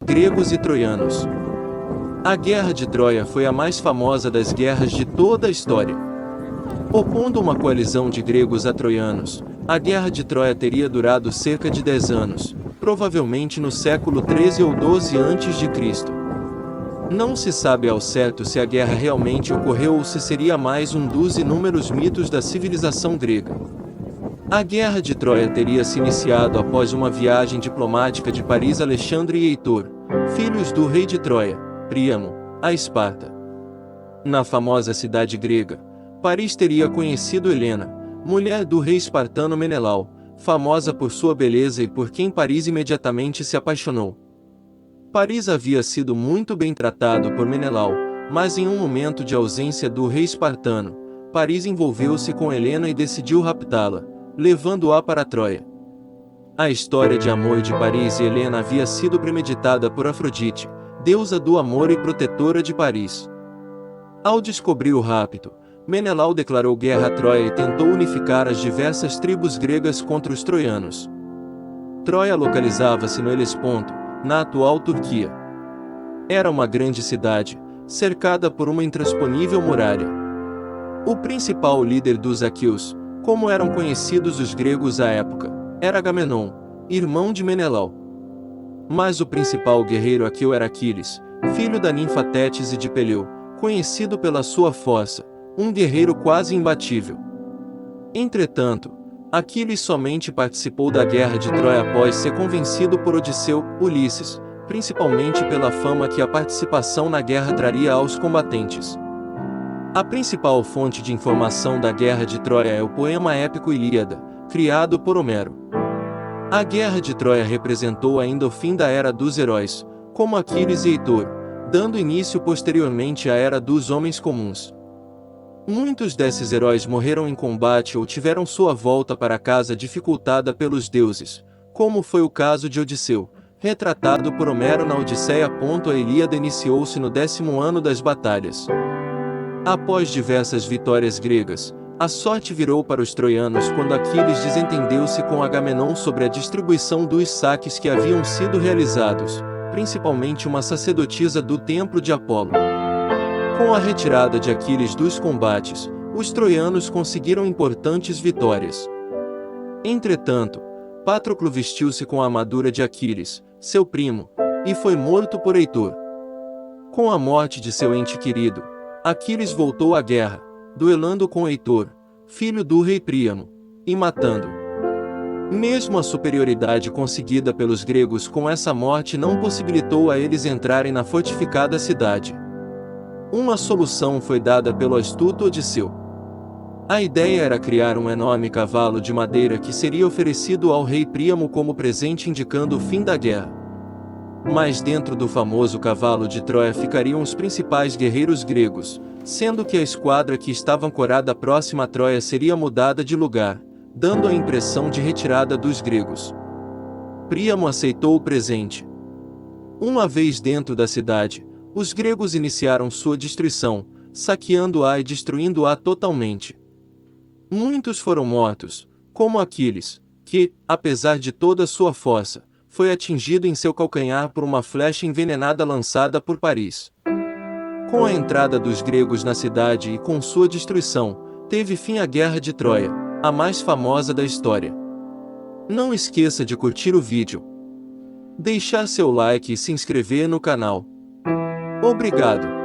Gregos e troianos. A Guerra de Troia foi a mais famosa das guerras de toda a história. Opondo uma coalizão de gregos a troianos, a Guerra de Troia teria durado cerca de 10 anos, provavelmente no século 13 ou 12 a.C. Não se sabe ao certo se a guerra realmente ocorreu ou se seria mais um dos inúmeros mitos da civilização grega. A Guerra de Troia teria se iniciado após uma viagem diplomática de Paris a Alexandre e Heitor, filhos do rei de Troia, Príamo, a Esparta. Na famosa cidade grega, Paris teria conhecido Helena, mulher do rei espartano Menelau, famosa por sua beleza e por quem Paris imediatamente se apaixonou. Paris havia sido muito bem tratado por Menelau, mas em um momento de ausência do rei espartano, Paris envolveu-se com Helena e decidiu raptá-la, levando-a para Troia. A história de amor de Paris e Helena havia sido premeditada por Afrodite, deusa do amor e protetora de Paris. Ao descobrir o rapto, Menelau declarou guerra a Troia e tentou unificar as diversas tribos gregas contra os troianos. Troia localizava-se no Helesponto, na atual Turquia. Era uma grande cidade, cercada por uma intransponível muralha. O principal líder dos aqueus, como eram conhecidos os gregos à época, era Agamenon, irmão de Menelau. Mas o principal guerreiro aqueu era Aquiles, filho da ninfa Tétis e de Peleu, conhecido pela sua força, um guerreiro quase imbatível. Entretanto, Aquiles somente participou da guerra de Troia após ser convencido por Odisseu, Ulisses, principalmente pela fama que a participação na guerra traria aos combatentes. A principal fonte de informação da Guerra de Troia é o poema épico Ilíada, criado por Homero. A Guerra de Troia representou ainda o fim da Era dos Heróis, como Aquiles e Heitor, dando início posteriormente à Era dos Homens Comuns. Muitos desses heróis morreram em combate ou tiveram sua volta para casa dificultada pelos deuses, como foi o caso de Odisseu, retratado por Homero na Odisseia. A Ilíada iniciou-se no 10º ano das batalhas. Após diversas vitórias gregas, a sorte virou para os troianos quando Aquiles desentendeu-se com Agamenon sobre a distribuição dos saques que haviam sido realizados, principalmente uma sacerdotisa do templo de Apolo. Com a retirada de Aquiles dos combates, os troianos conseguiram importantes vitórias. Entretanto, Patroclo vestiu-se com a armadura de Aquiles, seu primo, e foi morto por Heitor. Com a morte de seu ente querido, Aquiles voltou à guerra, duelando com Heitor, filho do rei Príamo, e matando-o. Mesmo a superioridade conseguida pelos gregos com essa morte não possibilitou a eles entrarem na fortificada cidade. Uma solução foi dada pelo astuto Odisseu. A ideia era criar um enorme cavalo de madeira que seria oferecido ao rei Príamo como presente indicando o fim da guerra. Mas dentro do famoso cavalo de Troia ficariam os principais guerreiros gregos, sendo que a esquadra que estava ancorada próxima a Troia seria mudada de lugar, dando a impressão de retirada dos gregos. Príamo aceitou o presente. Uma vez dentro da cidade, os gregos iniciaram sua destruição, saqueando-a e destruindo-a totalmente. Muitos foram mortos, como Aquiles, que, apesar de toda sua força, foi atingido em seu calcanhar por uma flecha envenenada lançada por Paris. Com a entrada dos gregos na cidade e com sua destruição, teve fim a Guerra de Troia, a mais famosa da história. Não esqueça de curtir o vídeo, deixar seu like e se inscrever no canal. Obrigado!